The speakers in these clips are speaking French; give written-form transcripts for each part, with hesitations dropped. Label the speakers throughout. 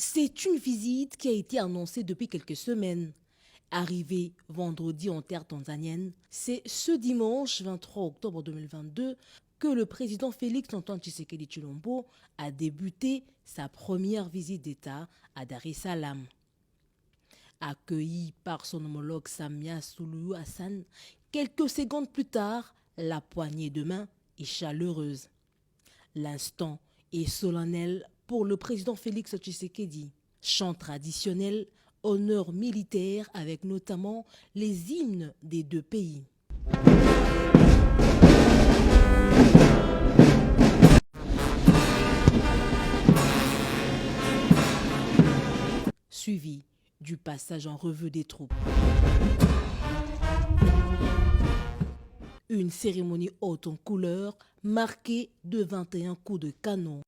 Speaker 1: C'est une visite qui a été annoncée depuis quelques semaines. Arrivé vendredi en terre tanzanienne, c'est ce dimanche 23 octobre 2022 que le président Félix Antoine Tshisekedi Tshilombo a débuté sa première visite d'État à Dar es Salaam. Accueilli par son homologue Samia Suluhu Hassan, quelques secondes plus tard, la poignée de main est chaleureuse. L'instant est solennel pour le président Félix Tshisekedi. Chant traditionnel, honneur militaire avec notamment les hymnes des deux pays. Suivi du passage en revue des troupes. Une cérémonie haute en couleurs marquée de 21 coups de canon.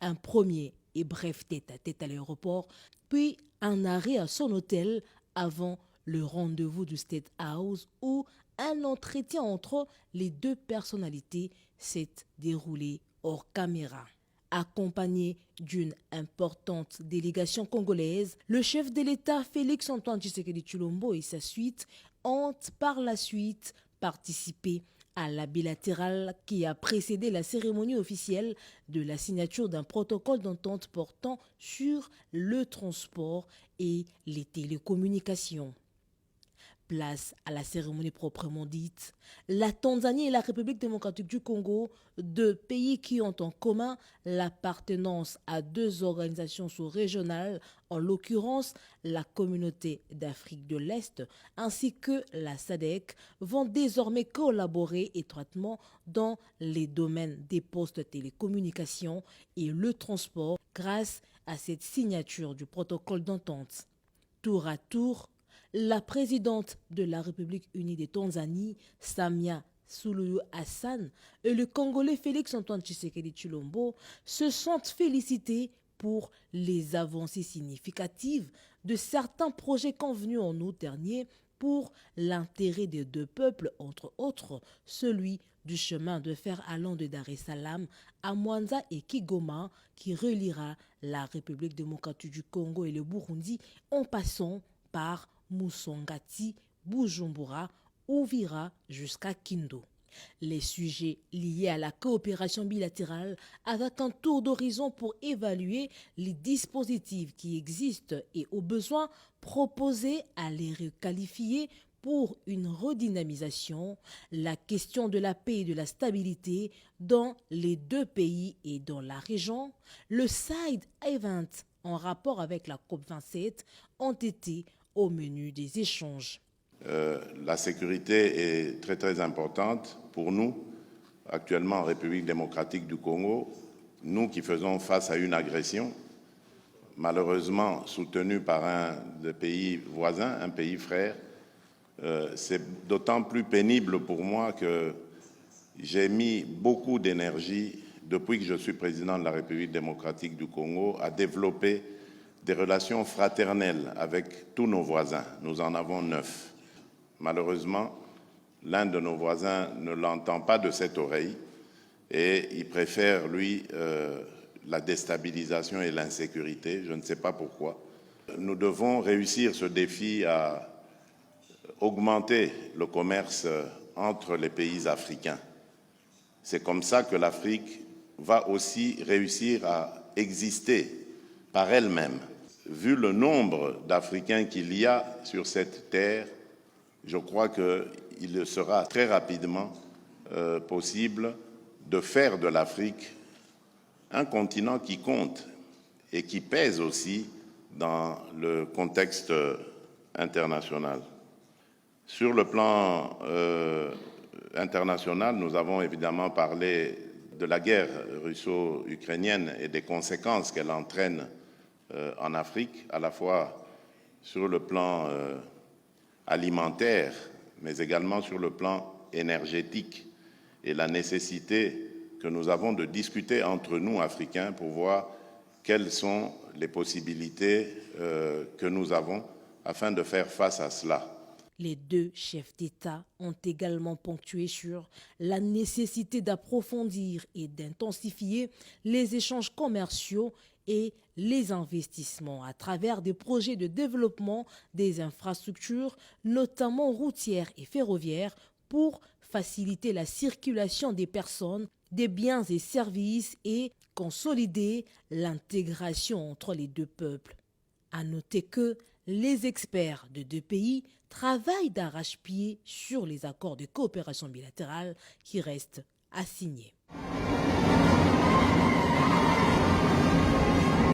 Speaker 1: Un premier et bref tête-à-tête à l'aéroport, puis un arrêt à son hôtel avant le rendez-vous du State House où un entretien entre les deux personnalités s'est déroulé hors caméra. Accompagné d'une importante délégation congolaise, le chef de l'État Félix Antoine Tshisekedi Tshilombo et sa suite ont par la suite participé à la bilatérale qui a précédé la cérémonie officielle de la signature d'un protocole d'entente portant sur le transport et les télécommunications. Place à la cérémonie proprement dite. La Tanzanie et la République démocratique du Congo, deux pays qui ont en commun l'appartenance à deux organisations sous-régionales, en l'occurrence la Communauté d'Afrique de l'Est ainsi que la SADC, vont désormais collaborer étroitement dans les domaines des postes télécommunications et le transport grâce à cette signature du protocole d'entente. Tour à tour, la présidente de la République unie de Tanzanie, Samia Suluhu Hassan, et le Congolais Félix Antoine Tshisekedi Tshilombo se sentent félicités pour les avancées significatives de certains projets convenus en août dernier pour l'intérêt des deux peuples, entre autres celui du chemin de fer allant de Dar es Salaam à Mwanza et Kigoma qui reliera la République démocratique du Congo et le Burundi en passant par Musongati, Bujumbura, Uvira jusqu'à Kindo. Les sujets liés à la coopération bilatérale avec un tour d'horizon pour évaluer les dispositifs qui existent et au besoin proposer à les requalifier pour une redynamisation, la question de la paix et de la stabilité dans les deux pays et dans la région, le side event en rapport avec la COP27 ont été au menu des échanges.
Speaker 2: La sécurité est très importante pour nous, actuellement en République démocratique du Congo, nous qui faisons face à une agression, malheureusement soutenue par un des pays voisins, un pays frère. C'est d'autant plus pénible pour moi que j'ai mis beaucoup d'énergie depuis que je suis président de la République démocratique du Congo à développer des relations fraternelles avec tous nos voisins. Nous en avons 9. Malheureusement, l'un de nos voisins ne l'entend pas de cette oreille et il préfère, lui, la déstabilisation et l'insécurité. Je ne sais pas pourquoi. Nous devons réussir ce défi à augmenter le commerce entre les pays africains. C'est comme ça que l'Afrique va aussi réussir à exister par elle-même. Vu le nombre d'Africains qu'il y a sur cette terre, je crois qu'il sera très rapidement possible de faire de l'Afrique un continent qui compte et qui pèse aussi dans le contexte international. Sur le plan international, nous avons évidemment parlé de la guerre russo-ukrainienne et des conséquences qu'elle entraîne en Afrique, à la fois sur le plan alimentaire, mais également sur le plan énergétique et la nécessité que nous avons de discuter entre nous, Africains, pour voir quelles sont les possibilités que nous avons afin de faire face à cela.
Speaker 1: Les deux chefs d'État ont également ponctué sur la nécessité d'approfondir et d'intensifier les échanges commerciaux et les investissements à travers des projets de développement des infrastructures, notamment routières et ferroviaires, pour faciliter la circulation des personnes, des biens et services et consolider l'intégration entre les deux peuples. À noter que les experts de deux pays travaillent d'arrache-pied sur les accords de coopération bilatérale qui restent à signer.